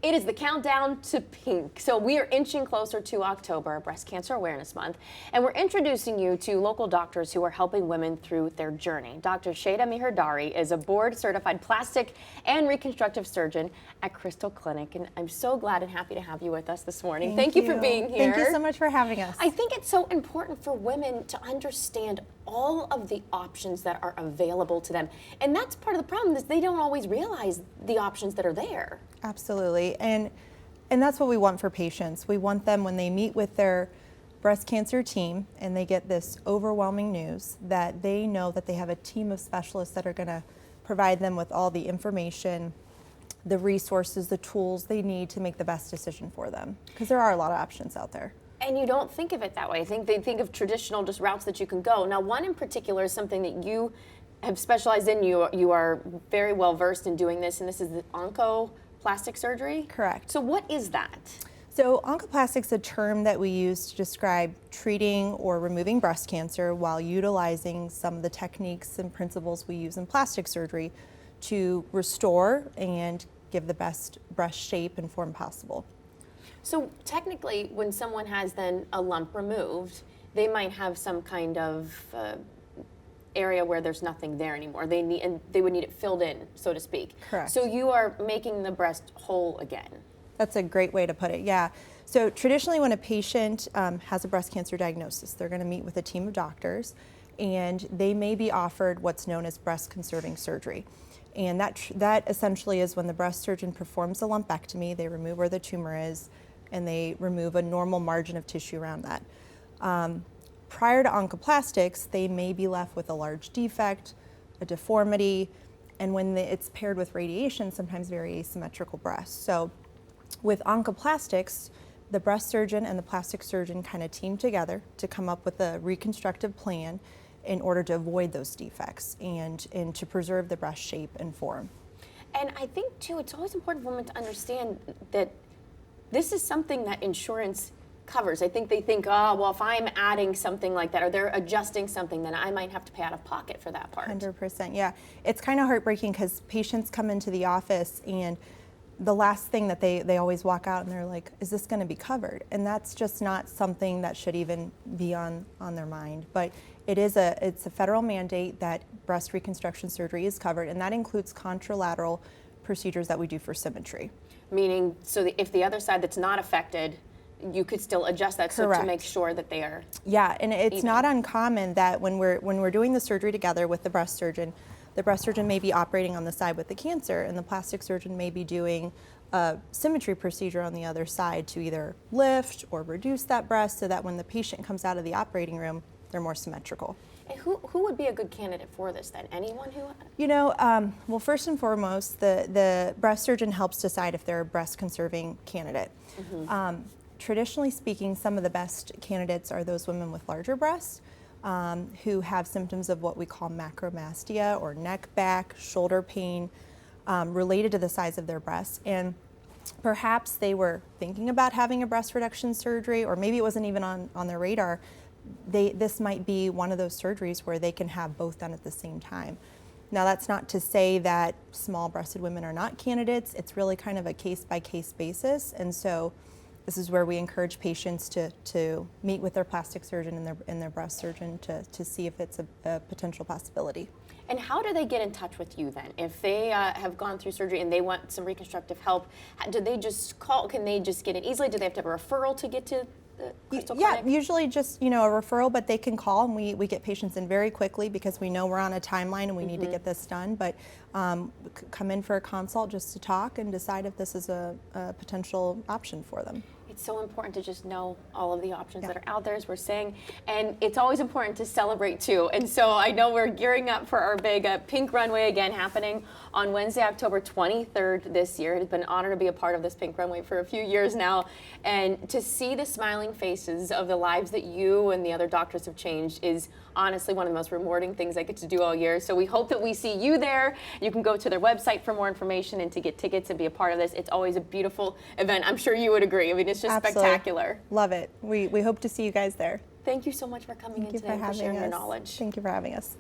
It is the countdown to pink. So we are inching closer to October, Breast Cancer Awareness Month, and we're introducing you to local doctors who are helping women through their journey. Dr. Shayda Mirhaidari is a board-certified plastic and reconstructive surgeon at Crystal Clinic, and I'm so glad and happy to have you with us this morning. Thank you for being here. Thank you so much for having us. I think it's so important for women to understand all of the options that are available to them. And that's part of the problem, is they don't always realize the options that are there. Absolutely. And that's what we want for patients. We want them, when they meet with their breast cancer team and they get this overwhelming news, that they know that they have a team of specialists that are going to provide them with all the information, the resources, the tools they need to make the best decision for them. Because there are a lot of options out there. And you don't think of it that way. I think they think of traditional just routes that you can go. Now, one in particular is something that you have specialized in. You are very well versed in doing this, and this is the oncoplastic surgery? Correct. So what is that? So oncoplastic is a term that we use to describe treating or removing breast cancer while utilizing some of the techniques and principles we use in plastic surgery to restore and give the best breast shape and form possible. So technically, when someone has then a lump removed, they might have some kind of area where there's nothing there anymore. They would need it filled in, so to speak. Correct. So you are making the breast whole again. That's a great way to put it, yeah. So traditionally, when a patient has a breast cancer diagnosis, they're going to meet with a team of doctors, and they may be offered what's known as breast conserving surgery. And that essentially is when the breast surgeon performs a lumpectomy, they remove where the tumor is, and they remove a normal margin of tissue around that. Prior to oncoplastics, they may be left with a large defect, a deformity, and when it's paired with radiation, sometimes very asymmetrical breasts. So with oncoplastics, the breast surgeon and the plastic surgeon kind of team together to come up with a reconstructive plan in order to avoid those defects and to preserve the breast shape and form. And I think, too, it's always important for women to understand that this is something that insurance covers. I think they think, oh, well, if I'm adding something like that or they're adjusting something, then I might have to pay out of pocket for that part. 100%, yeah. It's kind of heartbreaking because patients come into the office and the last thing that they always walk out and they're like, is this going to be covered? And that's just not something that should even be on their mind. But it's a federal mandate that breast reconstruction surgery is covered, and that includes contralateral procedures that we do for symmetry. Meaning, so if the other side that's not affected, you could still adjust that so to make sure that they are and it's even. Not uncommon that when we're doing the surgery together with the breast surgeon may be operating on the side with the cancer, and the plastic surgeon may be doing a symmetry procedure on the other side to either lift or reduce that breast so that when the patient comes out of the operating room, they're more symmetrical. And who would be a good candidate for this then? Anyone who? Well, first and foremost, the breast surgeon helps decide if they're a breast conserving candidate. Mm-hmm. Traditionally speaking, some of the best candidates are those women with larger breasts who have symptoms of what we call macromastia or neck, back, shoulder pain related to the size of their breasts. And perhaps they were thinking about having a breast reduction surgery, or maybe it wasn't even on their radar. This might be one of those surgeries where they can have both done at the same time. Now, that's not to say that small-breasted women are not candidates. It's really kind of a case-by-case basis. And so this is where we encourage patients to meet with their plastic surgeon and their breast surgeon to see if it's a potential possibility. And how do they get in touch with you then? If they have gone through surgery and they want some reconstructive help, do they just call? Can they just get it easily? Do they have to have a referral to get to the Crystal Clinic? Yeah, usually just a referral, but they can call and we get patients in very quickly because we know we're on a timeline and we need to get this done. But come in for a consult just to talk and decide if this is a potential option for them. It's so important to just know all of the options that are out there, as we're saying, and it's always important to celebrate too. And so I know we're gearing up for our big pink runway again, happening on Wednesday, October 23rd this year. It has been an honor to be a part of this pink runway for a few years now, and to see the smiling faces of the lives that you and the other doctors have changed is honestly one of the most rewarding things I get to do all year. So we hope that we see you there. You can go to their website for more information and to get tickets and be a part of this. It's always a beautiful event. I'm sure you would agree. I mean, it's just spectacular. Love it. We hope to see you guys there. Thank you so much for coming in today and for sharing your knowledge. Thank you for having us.